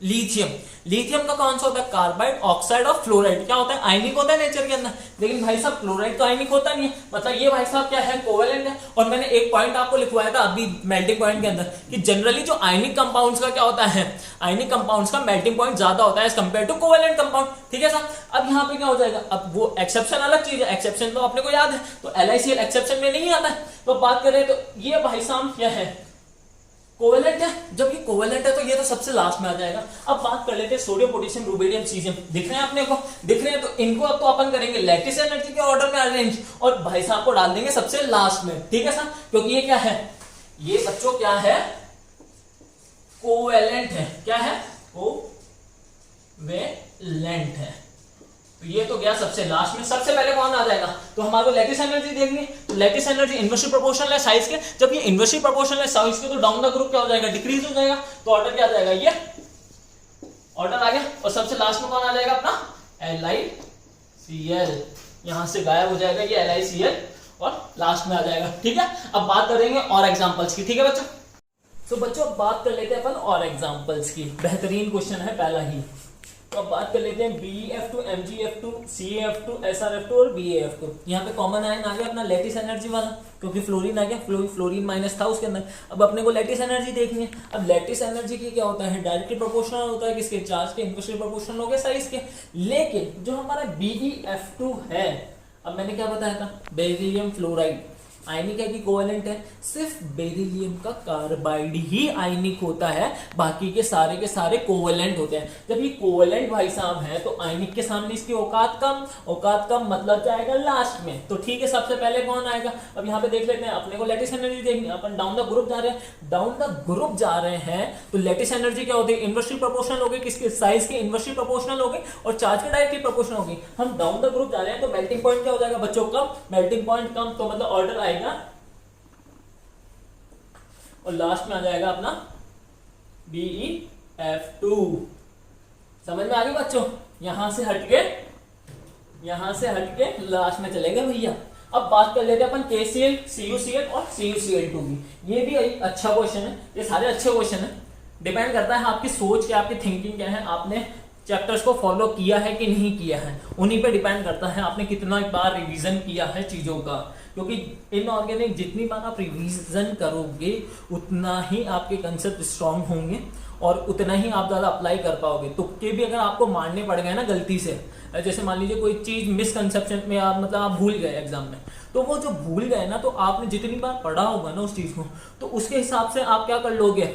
लिथियम का कौन सा होता है, कार्बाइड, ऑक्साइड और फ्लोराइड। क्या होता है, आयनिक होता है नेचर के अंदर, लेकिन भाई साहब फ्लोराइड तो आयनिक होता नहीं है, मतलब ये भाई साहब क्या है, कोवेलेंट है। और मैंने एक पॉइंट आपको लिखवाया था अभी मेल्टिंग पॉइंट के अंदर कि जनरली जो आयनिक कंपाउंड्स का क्या होता है, आयनिक कंपाउंड्स का मेल्टिंग पॉइंट ज्यादा होता है as compare to covalent compound, ठीक है साहब। अब यहाँ पे क्या हो जाएगा, अब वो एक्सेप्शन अलग चीज है, एक्सेप्शन तो अपने को याद है, तो LiCl एक्सेप्शन में नहीं आता है। तो बात करें तो ये भाई साहब क्या है, कोवेलेंट है। जब ये कोवेलेंट है तो ये तो सबसे लास्ट में आ जाएगा। अब बात कर लेते हैं सोडियम, पोटेशियम, रुबिडियम, सीजियम। दिख रहे हैं अपने को, दिख रहे हैं, तो इनको अब तो अपन करेंगे लैटिस एनर्जी के ऑर्डर में अरेंज, और भाई साहब को डाल देंगे सबसे लास्ट में, ठीक है साहब, क्योंकि ये क्या है, ये बच्चों क्या है, कोवेलेंट है। क्या है, कोवेलेंट है। तो ये तो गया सबसे लास्ट में। सबसे पहले कौन आ जाएगा, तो हमारे को लैटिस एनर्जी देखनी है, तो लैटिस एनर्जी इन्वर्सली प्रोपोर्शनल है साइज के। जब ये इन्वर्सली प्रोपोर्शनल है साइज के तो डाउन द ग्रुप क्या हो जाएगा, डिक्रीज हो जाएगा। तो ऑर्डर क्या आ जाएगा, ये ऑर्डर आ गया। और सबसे लास्ट में कौन आ जाएगा अपना, LiCl। यहां से गायब हो जाएगा ये LiCl और लास्ट में आ जाएगा, ठीक है। अब बात करेंगे और एग्जांपल्स की, ठीक है बच्चों। तो बच्चों अब बात कर लेते हैं अपन और एग्जांपल्स की। बेहतरीन क्वेश्चन है पहला ही। तो अब बात कर लेते हैं BeF2, MgF2, CaF2, SrF2 और BaF2। यहाँ पे कॉमन आयन आ गया अपना लैटिस एनर्जी वाला, क्योंकि फ्लोरीन आ गया, फ्लोरीन माइनस था उसके अंदर। अब अपने को लैटिस एनर्जी देखनी है। अब लैटिस एनर्जी की क्या होता है, डायरेक्टली प्रोपोर्शनल होता है किसके, चार्ज के, इनवर्सली प्रोपोर्शनल हो गए साइज के। लेकिन जो हमारा BeF2 है, अब मैंने क्या बताया था, बेरिलियम फ्लोराइड आयनिक है कि कोवेलेंट है? सिर्फ बेरिलियम का कार्बाइड ही आयनिक होता है, बाकी के सारे कोवेलेंट होते हैं। जब ये कोवेलेंट भाई साहब है तो आयनिक के सामने इसकी औकात कम मतलब जाएगा लास्ट में। तो ठीक है, सबसे पहले कौन आएगा? अब यहाँ पे देख लेते हैं, अपने को लैटिस एनर्जी देखनी, अपन डाउन द ग्रुप जा रहे हैं तो लैटिस एनर्जी क्या होती है? इनवर्सली प्रोपोर्शनल होगी किसके? साइज के इनवर्सली प्रोपोर्शनल होगी और चार्ज के डायरेक्टली प्रोपोर्शनल होगी। हम डाउन द ग्रुप जा रहे हैं तो मेल्टिंग पॉइंट क्या हो जाएगा बच्चों? कम। मेल्टिंग पॉइंट कम तो मतलब ऑर्डर आएगा और लास्ट में आ जाएगा अपना BeF2। समझ में आ गई बच्चों? यहां से हटके लास्ट में चलेगा भैया। अब बात कर लेते हैं अपन KCl, CuCl और CuCl2 की। ये भी एक अच्छा क्वेश्चन है, ये सारे अच्छे क्वेश्चन है। डिपेंड करता है आपकी सोच क्या, आपकी थिंकिंग क्या है, आपने चैप्टर्स को फॉलो किया है कि नहीं किया है, उन्हीं पे डिपेंड करता है आपने कितना बार रिवीजन किया है चीजों का। क्योंकि इनऑर्गेनिक जितनी बार आप रिवीजन करोगे उतना ही आपके कंसेप्ट स्ट्रांग होंगे और उतना ही आप ज्यादा अप्लाई कर पाओगे। तुक्के भी अगर आपको मारने पड़ गए ना गलती से, जैसे मान लीजिए कोई चीज मिसकंसेप्शन में आप मतलब आप भूल गए एग्जाम में, तो वो जो भूल गए ना, तो आपने जितनी बार पढ़ा होगा ना उस चीज को, तो उसके हिसाब से आप क्या कर लोगे,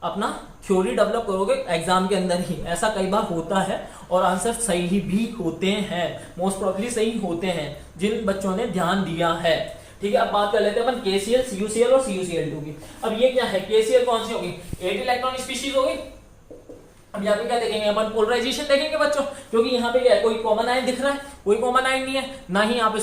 अपना थ्योरी डेवलप करोगे एग्जाम के अंदर ही। ऐसा कई बार होता है और आंसर सही भी होते हैं, मोस्ट प्रोबेबली सही होते हैं जिन बच्चों ने ध्यान दिया है। ठीक है, अब बात कर लेते हैं अपन KCl, CuCl और CuCl2 की। अब ये क्या है? KCl कौन सी होगी? 8 इलेक्ट्रॉन स्पीशीज होगी। अब यहाँ पे क्या देखेंगे अपन? पोलराइजेशन देखेंगे बच्चों, क्योंकि यहाँ पे क्या है? कोई कॉमन आयन दिख रहा है? कोई कॉमन आयन नहीं है। ना ही यहाँ पे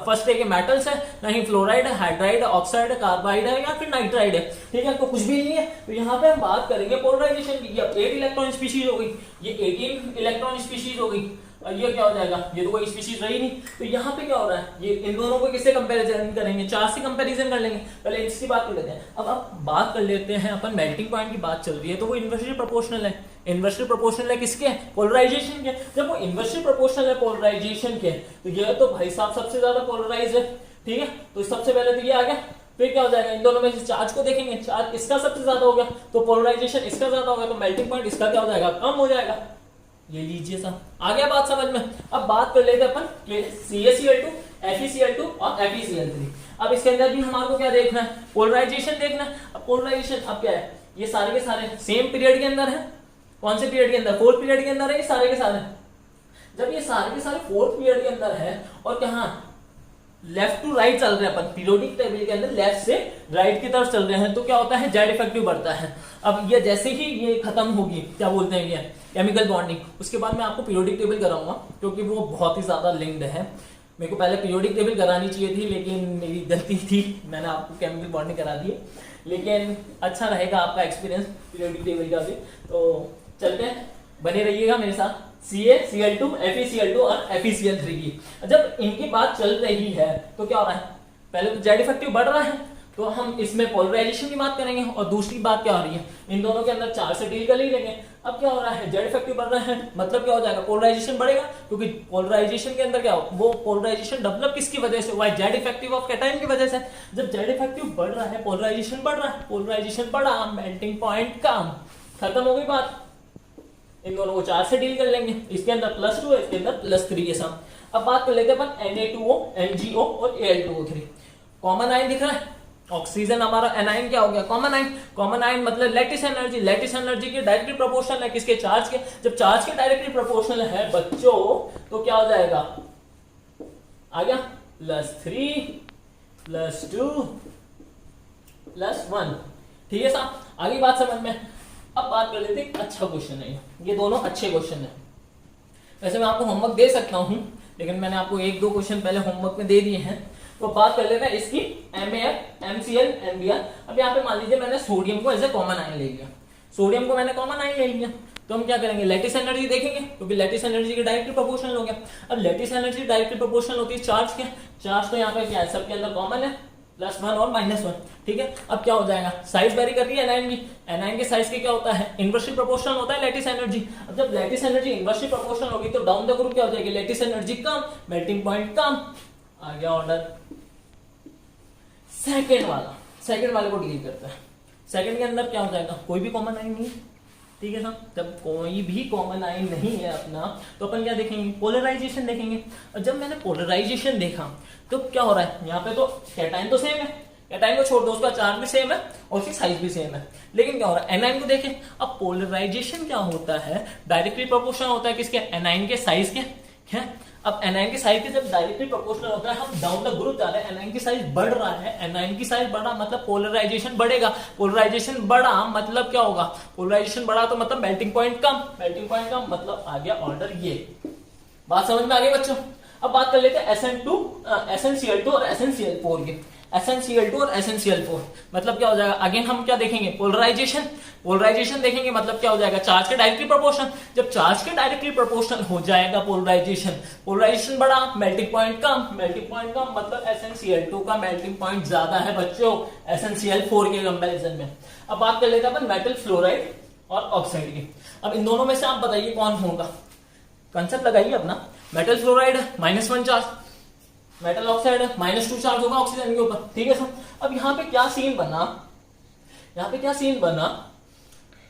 फर्स्ट है मेटल्स है, ना ही फ्लोराइड है, हाइड्राइड है, ऑक्साइड है, कार्बाइड है या फिर नाइट्राइड है। ठीक है, तो कुछ भी नहीं है। तो यहाँ पे हम बात करेंगे पोलराइजेशन की। अब 8 इलेक्ट्रॉन स्पीशीज हो गई, ये 18 इलेक्ट्रॉन स्पीशीज हो गई, और ये क्या हो जाएगा? ये तो कोई स्पीशीज रही नहीं। तो यहाँ पे क्या हो रहा है? ये इन दोनों को किससे कंपैरिजन करेंगे? चार्ज से कंपैरिजन कर लेंगे। पहले इसकी बात कर लेते हैं। अब बात कर लेते हैं अपन, मेल्टिंग पॉइंट की बात चल रही है तो वो इनवर्सली प्रोपोर्शनल है। इनवर्सली प्रोपोर्शनल है किसके? पोलराइजेशन के। जब वो इनवर्सली प्रोपोर्शनल है पोलराइजेशन के, तो ये तो भाई साहब सबसे ज्यादा पोलराइज है। ठीक है, तो सबसे पहले तो ये आ गया। फिर क्या हो जाएगा? इन दोनों में से चार्ज को देखेंगे, चार्ज इसका सबसे ज्यादा हो गया तो पोलराइजेशन इसका ज्यादा हो गया, तो मेल्टिंग पॉइंट इसका क्या हो जाएगा? कम हो जाएगा। ये लीजिए साहब, आ गया बात समझ में। अब बात कर लेते हैं अपन CaCl2, FeCl2 और FeCl3। अब इसके अंदर भी हमारे को क्या देखना है? पोलराइजेशन देखना है। अब पोलराइजेशन अब क्या है? ये सारे के सारे सेम पीरियड के अंदर है। कौन से पीरियड के अंदर? 4th पीरियड के अंदर है ये सारे के सारे। जब ये सारे के सारे 4th पीरियड के अंदर है और क्या लेफ्ट टू राइट चल रहे हैं अपन पीरियोडिक टेबल के अंदर, लेफ्ट से राइट की तरफ चल रहे हैं, तो क्या होता है? जेड इफेक्टिव बढ़ता है। अब ये जैसे ही ये खत्म होगी, क्या बोलते हैं ये केमिकल बॉन्डिंग, उसके बाद मैं आपको पीरियोडिक टेबल कराऊंगा क्योंकि वो बहुत ही ज्यादा लिंक्ड है। मेरे को पहले पीरियोडिक टेबल करानी चाहिए थी लेकिन मेरी गलती थी, मैंने आपको केमिकल बॉन्डिंग करा दी। लेकिन अच्छा रहेगा आपका एक्सपीरियंस पीरियोडिक टेबल का भी। तो चलते हैं, बने रहिएगा मेरे साथ। CaCl2, FeCl2 और FeCl3 की जब इनकी बात चल रही है तो क्या हो रहा है? पहले तो जेड इफेक्टिव बढ़ रहा है तो हम इसमें पोलराइजेशन की बात करेंगे, और दूसरी बात क्या हो रही है? इन दोनों के अंदर चार्ज से डील कर ही लेंगे। अब क्या हो रहा है? जेड इफेक्टिव बढ़ रहा है, मतलब क्या हो जाएगा? पोलराइजेशन बढ़ेगा, क्योंकि पोलराइजेशन के अंदर क्या हो? वो पोलराइजेशन डेवलप किसकी वजह से हुआ है? जेड इफेक्टिव ऑफ कैटायन की वजह से। जब जेड इफेक्टिव बढ़ रहा है, पोलराइजेशन बढ़ रहा है, पोलराइजेशन बढ़ा, मेल्टिंग पॉइंट कम, खत्म हो गई बात। इन दोनों को चार्ज से डील कर लेंगे। इसके अंदर +2 है, इसके अंदर +3 है सब। अब बात कर लेते हैं अपन Na2O, NGO और Al2O3। कॉमन आयन दिख रहा है, ऑक्सीजन हमारा एनाइन क्या हो गया? Common ion. कॉमन आयन मतलब लैटिस एनर्जी, लैटिस एनर्जी के डायरेक्टली प्रोपोर्शनल है किसके? चार्ज के। जब चार्ज के डायरेक्टली प्रोपोर्शनल है बच्चों तो क्या हो जाएगा? आ गया +3 +2 +1। ठीक है साहब, आगे बात समझ में। अब बात कर लेते हैं, अच्छा क्वेश्चन है ये दोनों अच्छे क्वेश्चन है। वैसे मैं आपको होमवर्क दे सकता हूं लेकिन मैंने आपको 1-2 क्वेश्चन पहले होमवर्क में दे दिए हैं। तो बात कर लेते हैं इसकी MAF, MCl, MBr। अब यहाँ पे मान लीजिए मैंने सोडियम को एज ए कॉमन आयन ले लिया, सोडियम को मैंने कॉमन आयन ले लिया, तो हम क्या करेंगे? लैटिस एनर्जी देखेंगे क्योंकि लैटिस एनर्जी के डायरेक्टली प्रोपोर्शनल हो गया। अब लैटिस एनर्जी डायरेक्टली प्रोपोर्शनल होती है चार्ज के। चार्ज तो यहाँ पे क्या है? सबके अंदर कॉमन है, +1 और -1। ठीक है, अब क्या हो जाएगा? साइज वेरी कर रही है एनाइन की। एनाइन के साइज के क्या होता है? इनवर्सली प्रोपोर्शनल होता है लैटिस एनर्जी। अब जब लैटिस एनर्जी इनवर्सली प्रोपोर्शनल होगी तो डाउन द ग्रुप क्या हो जाएगी? लैटिस एनर्जी कम, मेल्टिंग पॉइंट कम। आ गया ऑर्डर। सेकंड वाले को डील करता है। सेकंड के अंदर क्या हो जाएगा? कोई भी कॉमन आयन नहीं है, ठीक है साहब। जब कोई भी कॉमन आयन नहीं है अपना, तो अपन क्या देखेंगे, पोलराइजेशन देखेंगे। और जब मैंने पोलराइजेशन देखा तो क्या हो रहा है, यहाँ पे तो कैटायन तो सेम है, कैटायन को छोड़ दो, उसका चार्ज भी सेम है और उसकी साइज भी सेम है, लेकिन क्या हो रहा है, एनायन को देखें। अब पोलराइजेशन क्या होता है, डायरेक्टली प्रोपोर्शनल होता है किसके, एनायन के साइज के, है। अब एनायन की साइज के जब डायरेक्टली प्रोपोर्शनल होता है, हम डाउन द ग्रुप जा रहे हैं, एनायन की साइज बढ़ रहा है, एनायन की साइज बढ़ा मतलब पोलराइजेशन बढ़ेगा, पोलराइजेशन बढ़ा मतलब क्या होगा, पोलराइजेशन बढ़ा तो मतलब मेल्टिंग पॉइंट कम, मेल्टिंग पॉइंट कम मतलब आ गया ऑर्डर ये। बात समझ में आ गई बच्चों। अब बात कर लेते हैं SN2, SnCl2 और SnCl4 की। SnCl2 और SnCl4 मतलब क्या हो जाएगा, अगेन हम क्या देखेंगे, पोलराइजेशन, पोलराइजेशन देखेंगे मतलब क्या हो जाएगा, चार्ज के डायरेक्टली प्रोपोर्शनल। जब चार्ज के डायरेक्टली प्रोपोर्शनल हो जाएगा पोलराइजेशन, पोलराइजेशन बढ़ा, मेल्टिंग पॉइंट कम, मेल्टिंग पॉइंट कम मतलब SnCl2 का मेल्टिंग पॉइंट ज्यादा है बच्चों SnCl4 के कंपैरिजन में। अब बात कर लेते हैं अपन मेटल फ्लोराइड और ऑक्साइड की। अब इन दोनों में से आप बताइए कौन होगा, कंसेप्ट लगाइए अपना। Metal fluoride -1 charge, metal oxide -2 charge होगा ऑक्सीजन के ऊपर, ठीक है सर। अब यहाँ पे क्या सीन बना, यहाँ पे क्या सीन बना,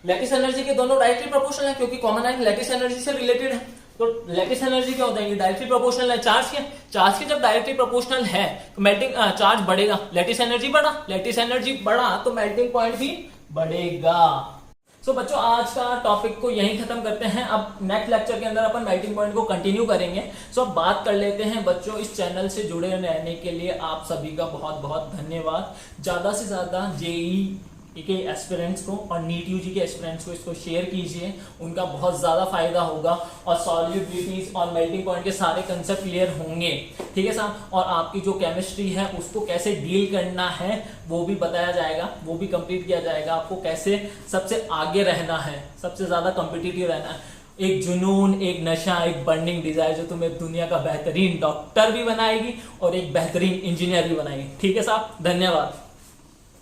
लैटिस एनर्जी के दोनों डायरेक्टली प्रोपोर्शनल है, क्योंकि कॉमन आयन लैटिस एनर्जी से रिलेटेड है। तो लैटिस एनर्जी क्या होता है, ये डायरेक्टली प्रोपोर्शनल है चार्ज के, चार्ज के जब डायरेक्टली प्रोपोर्शनल है तो मेल्टिंग चार्ज बढ़ेगा, लैटिस एनर्जी बढ़ा, लैटिस एनर्जी बढ़ा तो मेल्टिंग पॉइंट भी बढ़ेगा। सो बच्चों आज का टॉपिक को यहीं खत्म करते हैं। अब नेक्स्ट लेक्चर के अंदर अपन मेल्टिंग पॉइंट को कंटिन्यू करेंगे। सो अब बात कर लेते हैं बच्चों, इस चैनल से जुड़े रहने के लिए आप सभी का बहुत बहुत धन्यवाद। ज्यादा से ज्यादा जेई के एस्पिरेंट्स को और नीट यूजी के एस्पिरेंट्स को इसको शेयर कीजिए, उनका बहुत ज्यादा फायदा होगा और सॉल्युबिलिटीज और मेल्टिंग पॉइंट के सारे कंसेप्ट क्लियर होंगे, ठीक है साहब। और आपकी जो केमिस्ट्री है उसको कैसे डील करना है वो भी बताया जाएगा, वो भी कंप्लीट किया जाएगा, आपको कैसे सबसे आगे रहना है, सबसे ज्यादा कॉम्पिटिटिव रहना है। एक जुनून, एक नशा, एक बर्निंग डिजायर जो तुम्हें दुनिया का बेहतरीन डॉक्टर भी बनाएगी और एक बेहतरीन इंजीनियर भी बनाएगी, ठीक है साहब। धन्यवाद।